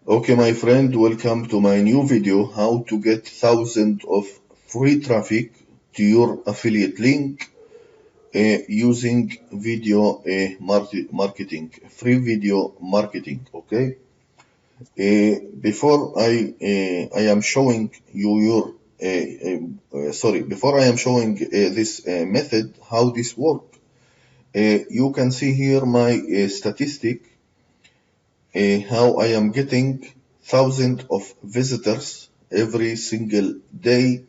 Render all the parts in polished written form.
Okay, my friend, welcome to my new video, how to get thousands of free traffic to your affiliate link using video marketing, free video marketing, okay? Before I am showing you before I am showing this method, how this work, you can see here my statistic, how I am getting thousands of visitors every single day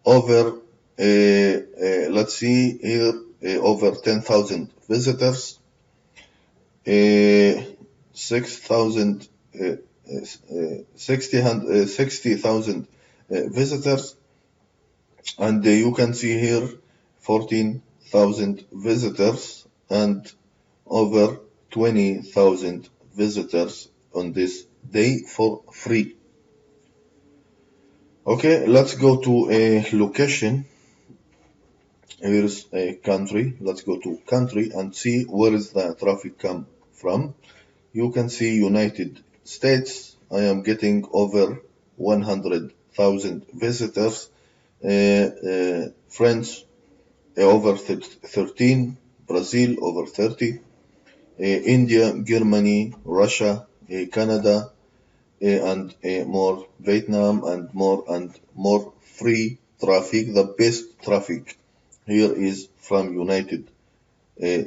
over, let's see here, over 10,000 visitors, 6,000, 60,000 visitors, and you can see here 14,000 visitors and over 20,000 visitors on this day for free. Okay, let's go to a location. Here's a country. Let's go to country and see where is the traffic come from. You can see United States. I am getting over 100,000 visitors. France over 13, Brazil over 30, India, Germany, Russia, Canada, and more, Vietnam, and more free traffic. The best traffic here is from United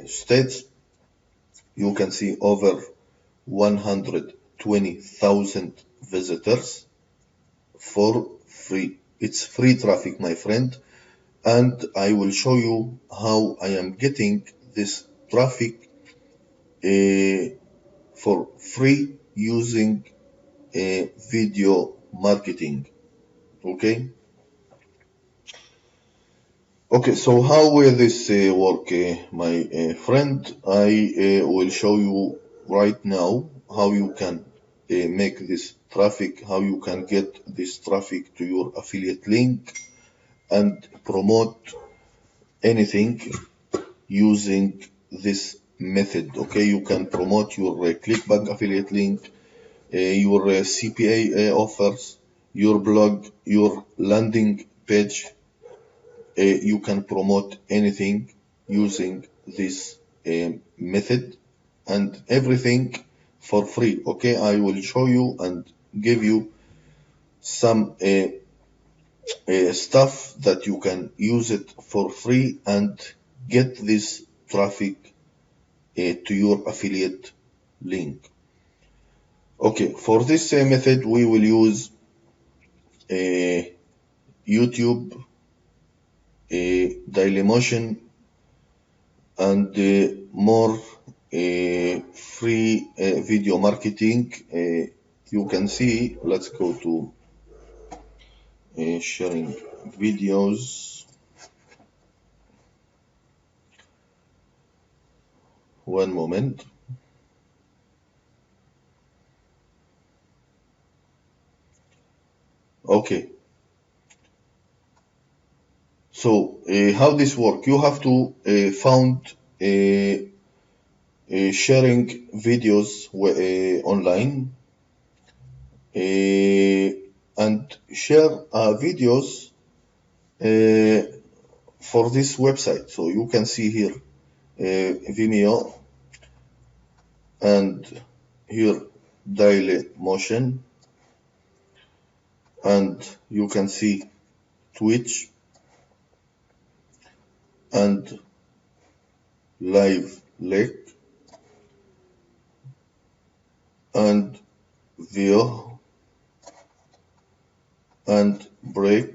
States. You can see over 120,000 visitors for free. It's free traffic, my friend, and I will show you how I am getting this traffic for free using video marketing. Okay. Okay, so how will this work, my friend? I will show you right now how you can make this traffic, how you can get this traffic to your affiliate link and promote anything using this method. Okay, you can promote your Clickbank affiliate link, your CPA offers, your blog, your landing page. You can promote anything using this method and everything for free. Okay, I will show you and give you some stuff that you can use it for free and get this traffic to your affiliate link. Okay, for this method we will use YouTube, Dailymotion, and more free video marketing. You can see, let's go to sharing videos. One moment. Okay. So how this work? You have to found sharing videos online and share videos for this website. So you can see here Vimeo and here Dailymotion, and you can see Twitch and Live Lake and View and Break.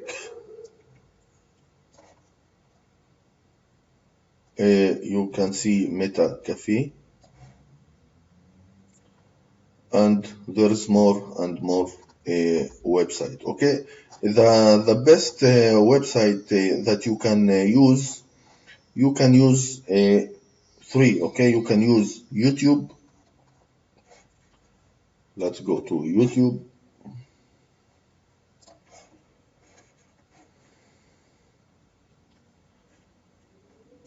You can see Meta Cafe, and there's more and more website. Okay, the best website that you can use, you can use three. Okay, you can use YouTube. Let's go to YouTube.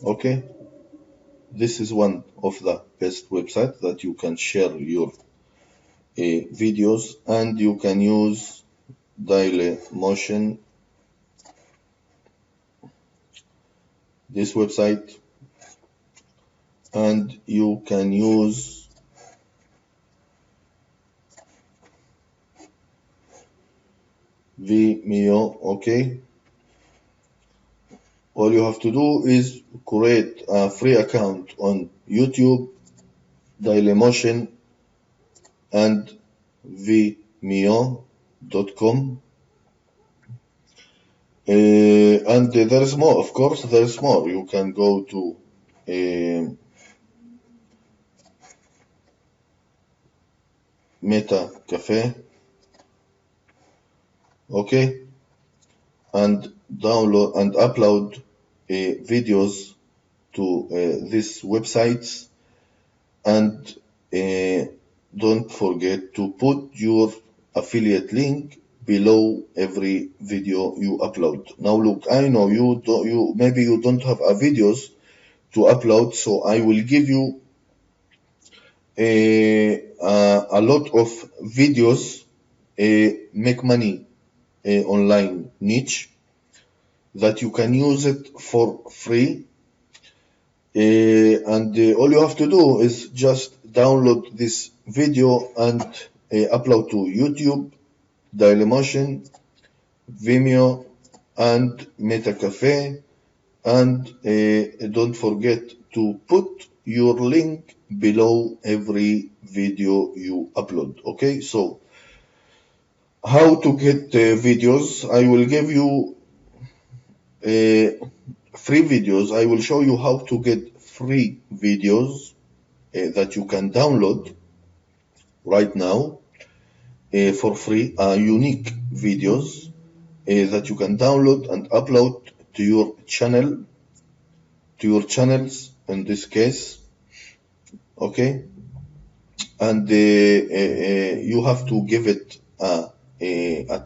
Okay, this is one of the best websites that you can share your videos, and you can use Dailymotion, this website, and you can use Vimeo. Okay, all you have to do is create a free account on YouTube, Dailymotion, and Vimeo.com. And there is more, of course, there is more. You can go to Meta Cafe, okay, and download and upload videos to these websites, and don't forget to put your affiliate link below every video you upload. Now look, I know maybe you don't have a videos to upload, so I will give you a lot of videos make money online niche that you can use it for free, and all you have to do is just download this video and upload to YouTube, Dailymotion, Vimeo, and MetaCafe, and don't forget to put your link below every video you upload. Okay, so how to get videos? I will give you free videos. I will show you how to get free videos that you can download right now for free, unique videos that you can download and upload to your channel, to your channels in this case, okay, and you have to give it a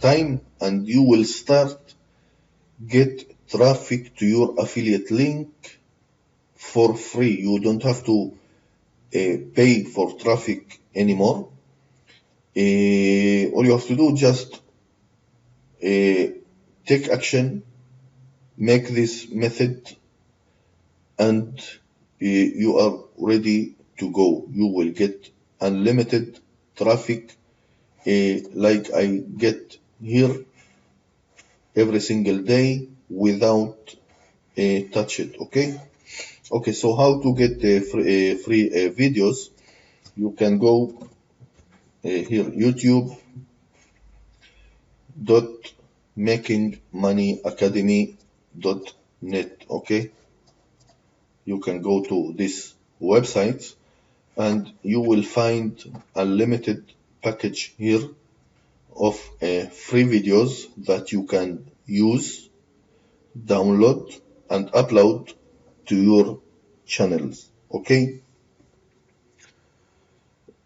time, and you will start get traffic to your affiliate link for free. You don't have to pay for traffic anymore. All you have to do just take action, make this method, and you are ready to go. You will get unlimited traffic like I get here every single day without touch it. Okay, so how to get free videos? You can go here, youtube.makingmoneyacademy.net. Okay, you can go to this website and you will find a limited package here of free videos that you can use, download, and upload to your channels. Okay,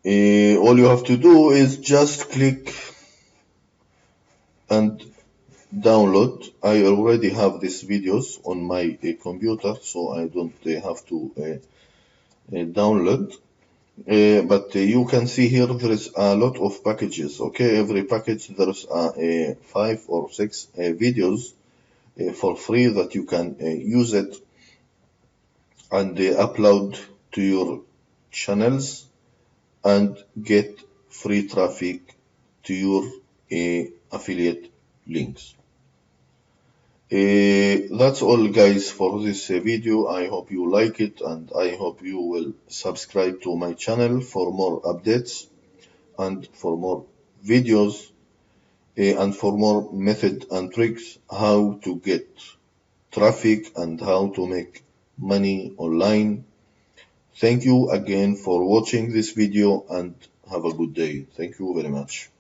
all you have to do is just click and download. I already have these videos on my computer, so I don't have to download. But you can see here there is a lot of packages. Okay, every package there's 5 or 6 videos for free that you can use it and upload to your channels and get free traffic to your affiliate links. That's all guys for this video. I hope you like it, and I hope you will subscribe to my channel for more updates and for more videos and for more method and tricks how to get traffic and how to make money online. Thank you again for watching this video, and have a good day. Thank you very much.